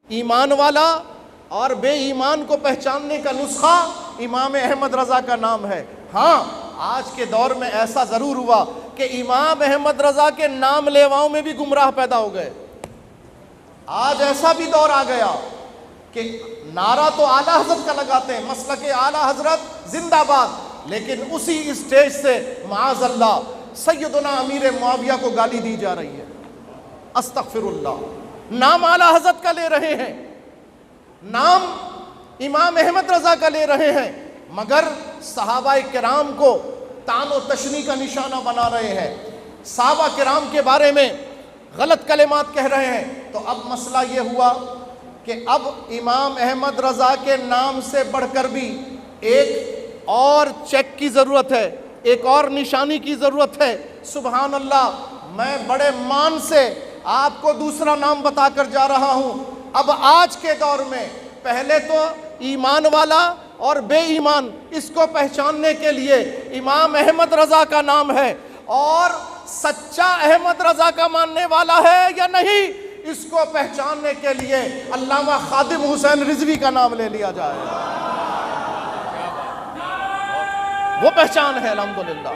ایمان والا اور بے ایمان کو پہچاننے کا نسخہ امام احمد رضا کا نام ہے۔ ہاں آج کے دور میں ایسا ضرور ہوا کہ امام احمد رضا کے نام لیواؤں میں بھی گمراہ پیدا ہو گئے۔ آج ایسا بھی دور آ گیا کہ نعرہ تو اعلیٰ حضرت کا لگاتے ہیں، مسلک اعلیٰ حضرت زندہ باد، لیکن اسی اسٹیج سے معاذ اللہ سیدنا امیر معاویہ کو گالی دی جا رہی ہے۔ استغفر اللہ، نام اعلیٰ حضرت کا لے رہے ہیں، نام امام احمد رضا کا لے رہے ہیں، مگر صحابہ کرام کو طعن و تشنیع کا نشانہ بنا رہے ہیں، صحابہ کرام کے بارے میں غلط کلمات کہہ رہے ہیں۔ تو اب مسئلہ یہ ہوا کہ اب امام احمد رضا کے نام سے بڑھ کر بھی ایک اور چیک کی ضرورت ہے، ایک اور نشانی کی ضرورت ہے۔ سبحان اللہ، میں بڑے مان سے آپ کو دوسرا نام بتا کر جا رہا ہوں۔ اب آج کے دور میں پہلے تو ایمان والا اور بے ایمان، اس کو پہچاننے کے لیے امام احمد رضا کا نام ہے، اور سچا احمد رضا کا ماننے والا ہے یا نہیں، اس کو پہچاننے کے لیے علامہ خادم حسین رضوی کا نام لے لیا جائے، وہ پہچان ہے الحمدللہ۔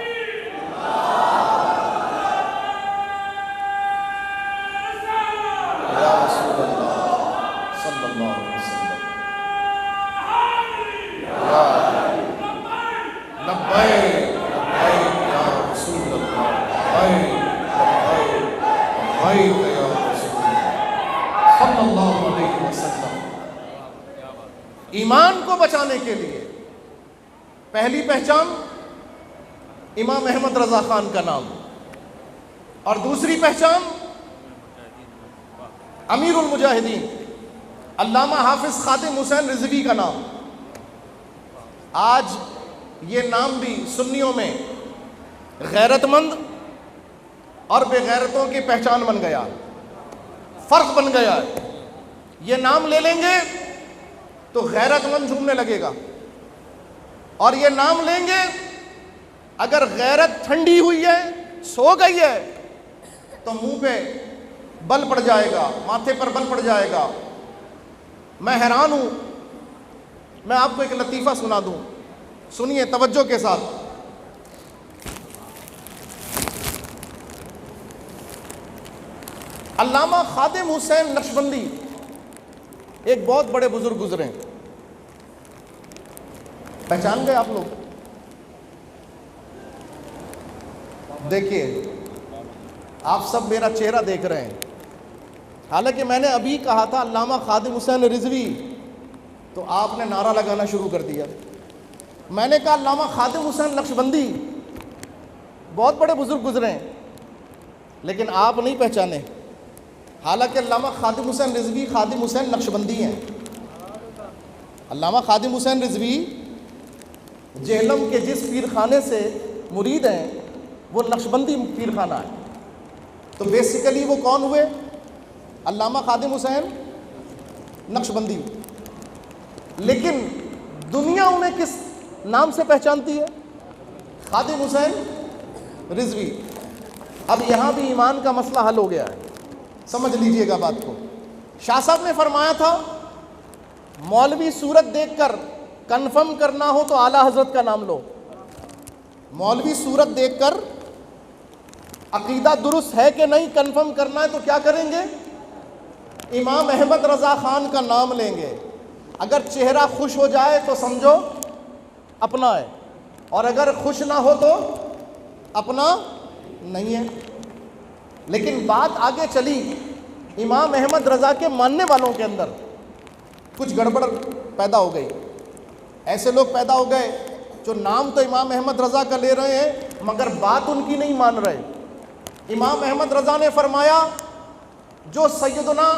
یا رسول اللہ صلی اللہ علیہ وسلم، لبیک لبیک یا رسول اللہ، لبیک لبیک یا رسول اللہ صلی اللہ علیہ وسلم۔ ایمان کو بچانے کے لیے پہلی پہچان امام احمد رضا خان کا نام، اور دوسری پہچان امیر المجاہدین علامہ حافظ خادم حسین رضوی کا نام۔ آج یہ نام بھی سنیوں میں غیرت مند اور بے غیرتوں کی پہچان بن گیا، فرق بن گیا ہے۔ یہ نام لے لیں گے تو غیرت مند جھومنے لگے گا، اور یہ نام لیں گے اگر غیرت ٹھنڈی ہوئی ہے، سو گئی ہے، تو منہ پہ بل پڑ جائے گا، ماتھے پر بل پڑ جائے گا۔ میں حیران ہوں، میں آپ کو ایک لطیفہ سنا دوں، سنیے توجہ کے ساتھ۔ علامہ خادم حسین نقشبندی ایک بہت بڑے بزرگ گزرے، پہچان گئے آپ لوگ؟ دیکھیے آپ سب میرا چہرہ دیکھ رہے ہیں، حالانکہ میں نے ابھی کہا تھا علامہ خادم حسین رضوی، تو آپ نے نعرہ لگانا شروع کر دیا۔ میں نے کہا علامہ خادم حسین نقشبندی، بہت بڑے بزرگ گزرے ہیں، لیکن آپ نہیں پہچانے، حالانکہ علامہ خادم حسین رضوی خادم حسین نقشبندی ہیں۔ علامہ خادم حسین رضوی جہلم کے جس پیر خانے سے مرید ہیں وہ نقشبندی پیر خانہ ہے، تو بیسیکلی وہ کون ہوئے؟ علامہ خادم حسین نقشبندی۔ لیکن دنیا انہیں کس نام سے پہچانتی ہے؟ خادم حسین رضوی۔ اب یہاں بھی ایمان کا مسئلہ حل ہو گیا ہے، سمجھ لیجئے گا بات کو۔ شاہ صاحب نے فرمایا تھا مولوی صورت دیکھ کر کنفرم کرنا ہو تو اعلیٰ حضرت کا نام لو۔ مولوی صورت دیکھ کر عقیدہ درست ہے کہ نہیں کنفرم کرنا ہے تو کیا کریں گے؟ امام احمد رضا خان کا نام لیں گے۔ اگر چہرہ خوش ہو جائے تو سمجھو اپنا ہے، اور اگر خوش نہ ہو تو اپنا نہیں ہے۔ لیکن بات آگے چلی، امام احمد رضا کے ماننے والوں کے اندر کچھ گڑبڑ پیدا ہو گئی۔ ایسے لوگ پیدا ہو گئے جو نام تو امام احمد رضا کا لے رہے ہیں مگر بات ان کی نہیں مان رہے۔ امام احمد رضا نے فرمایا جو سیدنا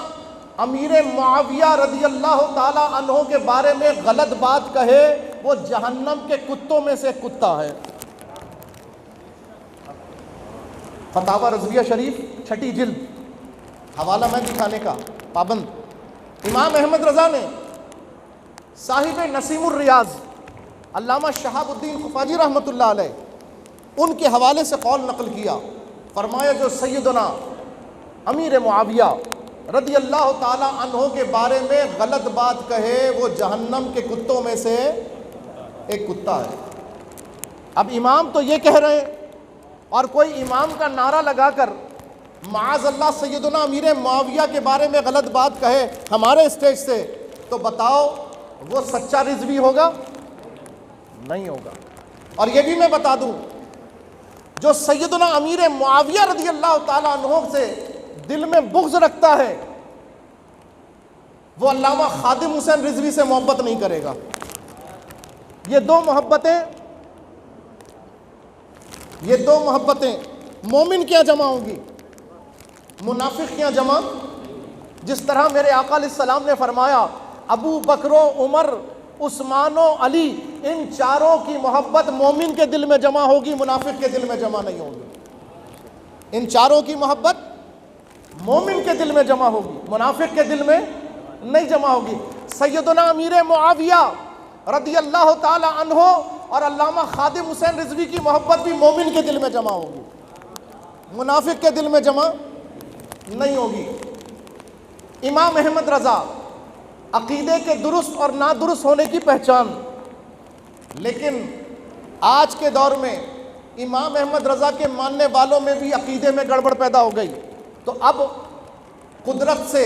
امیر معاویہ رضی اللہ تعالی عنہ کے بارے میں غلط بات کہے وہ جہنم کے کتوں میں سے کتا ہے۔ فتاوی رضویہ شریف 6 جلد، حوالہ میں دکھانے کا پابند۔ امام احمد رضا نے صاحب نسیم الریاض علامہ شہاب الدین خفاجی رحمۃ اللہ علیہ ان کے حوالے سے قول نقل کیا، فرمایا جو سیدنا امیر معاویہ رضی اللہ تعالی عنہ کے بارے میں غلط بات کہے وہ جہنم کے کتوں میں سے ایک کتا ہے۔ اب امام تو یہ کہہ رہے ہیں، اور کوئی امام کا نعرہ لگا کر معاذ اللہ سیدنا امیر معاویہ کے بارے میں غلط بات کہے ہمارے اسٹیج سے، تو بتاؤ وہ سچا رضوی ہوگا؟ نہیں ہوگا۔ اور یہ بھی میں بتا دوں، جو سیدنا امیر معاویہ رضی اللہ تعالیٰ عنہ سے دل میں بغض رکھتا ہے، وہ علامہ خادم حسین رضوی سے محبت نہیں کرے گا۔ یہ دو محبتیں مومن کیا جمع ہوں گی، منافق کیا جمع؟ جس طرح میرے آقا علیہ السلام نے فرمایا ابو بکر و عمر عثمان و علی، ان چاروں کی محبت مومن کے دل میں جمع ہوگی، منافق کے دل میں جمع نہیں ہوگی۔ ان چاروں کی محبت مومن کے دل میں جمع ہوگی، منافق کے دل میں نہیں جمع ہوگی۔ سیدنا امیر معاویہ رضی اللہ تعالی عنہ اور علامہ خادم حسین رضوی کی محبت بھی مومن کے دل میں جمع ہوگی، منافق کے دل میں جمع نہیں ہوگی۔ امام احمد رضا، عقیدے کے درست اور نادرست ہونے کی پہچان، لیکن آج کے دور میں امام احمد رضا کے ماننے والوں میں بھی عقیدے میں گڑبڑ پیدا ہو گئی۔ تو اب قدرت سے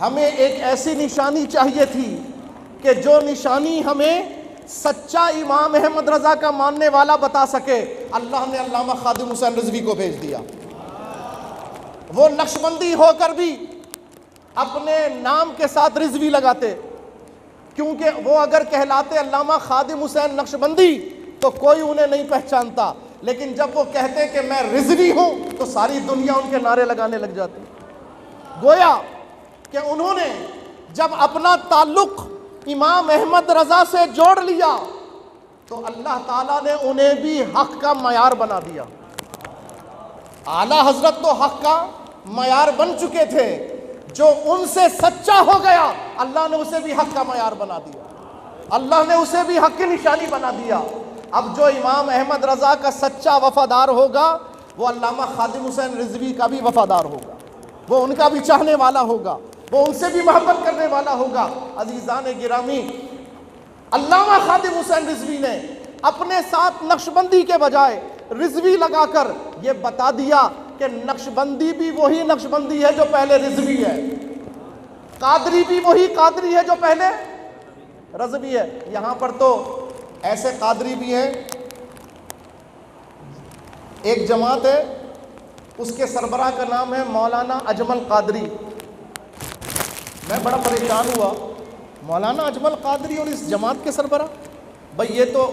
ہمیں ایک ایسی نشانی چاہیے تھی کہ جو نشانی ہمیں سچا امام احمد رضا کا ماننے والا بتا سکے۔ اللہ نے علامہ خادم حسین رضوی کو بھیج دیا۔ وہ نقشبندی ہو کر بھی اپنے نام کے ساتھ رضوی لگاتے، کیونکہ وہ اگر کہلاتے علامہ خادم حسین نقشبندی تو کوئی انہیں نہیں پہچانتا، لیکن جب وہ کہتے کہ میں رضوی ہوں تو ساری دنیا ان کے نعرے لگانے لگ جاتی۔ گویا کہ انہوں نے جب اپنا تعلق امام احمد رضا سے جوڑ لیا تو اللہ تعالیٰ نے انہیں بھی حق کا معیار بنا دیا۔ اعلیٰ حضرت تو حق کا معیار بن چکے تھے، جو ان سے سچا ہو گیا اللہ نے اسے بھی حق کا معیار بنا دیا، اللہ نے اسے بھی حق کی نشانی بنا دیا۔ اب جو امام احمد رضا کا سچا وفادار ہوگا وہ علامہ خادم حسین رضوی کا بھی وفادار ہوگا، وہ ان کا بھی چاہنے والا ہوگا، وہ ان سے بھی محبت کرنے والا ہوگا۔ عزیزان گرامی، علامہ خادم حسین رضوی نے اپنے ساتھ نقشبندی کے بجائے رضوی لگا کر یہ بتا دیا کہ نقشبندی بھی وہی نقشبندی ہے جو پہلے رضوی ہے، قادری بھی وہی قادری ہے جو پہلے رضوی ہے۔ یہاں پر تو ایسے قادری بھی ہیں، ایک جماعت ہے اس کے سربراہ کا نام ہے مولانا اجمل قادری۔ میں بڑا پریشان ہوا، مولانا اجمل قادری اور اس جماعت کے سربراہ، بھئی یہ تو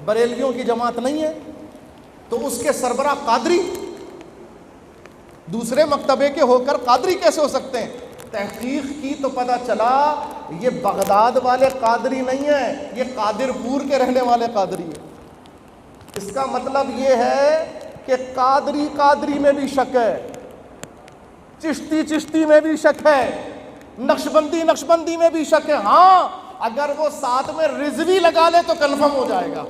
بریلویوں کی جماعت نہیں ہے، تو اس کے سربراہ قادری، دوسرے مکتبے کے ہو کر قادری کیسے ہو سکتے ہیں؟ تحقیق کی تو پتہ چلا یہ بغداد والے قادری نہیں ہیں، یہ قادر پور کے رہنے والے قادری ہیں۔ اس کا مطلب یہ ہے کہ قادری میں بھی شک ہے، چشتی میں بھی شک ہے، نقشبندی میں بھی شک ہے۔ ہاں اگر وہ ساتھ میں رضوی لگا لے تو کنفرم ہو جائے گا،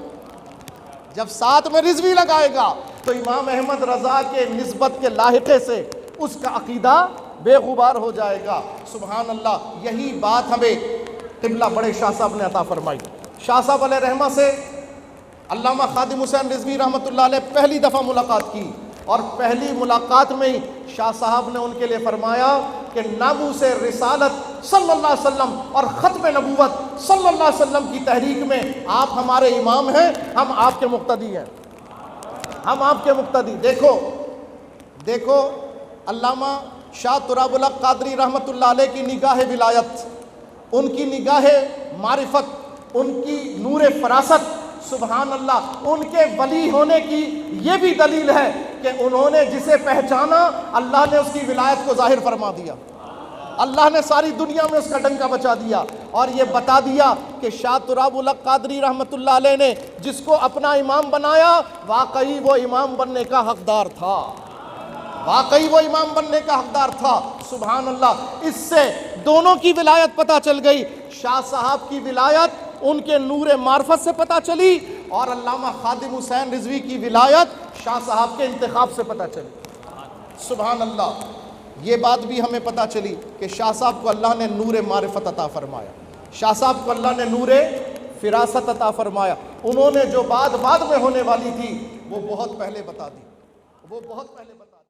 جب ساتھ میں رضوی لگائے گا تو امام احمد رضا کے نسبت کے لاحقے سے اس کا عقیدہ بے غبار ہو جائے گا۔ سبحان اللہ، یہی بات ہمیں قبلہ بڑے شاہ صاحب نے عطا فرمائی۔ شاہ صاحب علیہ رحمہ سے علامہ خادم حسین رضوی رحمۃ اللہ علیہ پہلی دفعہ ملاقات کی، اور پہلی ملاقات میں ہی شاہ صاحب نے ان کے لیے فرمایا کہ ناموس رسالت صلی اللہ علیہ وسلم اور ختم نبوت صلی اللہ علیہ وسلم کی تحریک میں آپ ہمارے امام ہیں، ہم آپ کے مقتدی ہیں، ہم آپ کے مقتدی۔ دیکھو علامہ شاہ تراب الحق قادری رحمۃ اللہ علیہ کی نگاہ ولایت، ان کی نگاہ معرفت، ان کی نور فراست، سبحان اللہ، ان کے ولی ہونے کی یہ بھی دلیل ہے کہ انہوں نے جسے پہچانا اللہ نے اس کی ولایت کو ظاہر فرما دیا، اللہ نے ساری دنیا میں اس کا ڈنکا بچا دیا، اور یہ بتا دیا کہ شاہ تراب الحق قادری رحمۃ اللہ علیہ نے جس کو اپنا امام بنایا واقعی وہ امام بننے کا حقدار تھا، واقعی وہ امام بننے کا حقدار تھا۔ سبحان اللہ، اس سے دونوں کی ولایت پتہ چل گئی، شاہ صاحب کی ولایت ان کے نور معرفت سے پتہ چلی، اور علامہ خادم حسین رضوی کی ولایت شاہ صاحب کے انتخاب سے پتہ چلی۔ سبحان اللہ، یہ بات بھی ہمیں پتہ چلی کہ شاہ صاحب کو اللہ نے نور معرفت عطا فرمایا، شاہ صاحب کو اللہ نے نور فراست عطا فرمایا. انہوں نے جو بات بعد میں ہونے والی تھی وہ بہت پہلے بتا دی، وہ بہت پہلے بتا دی.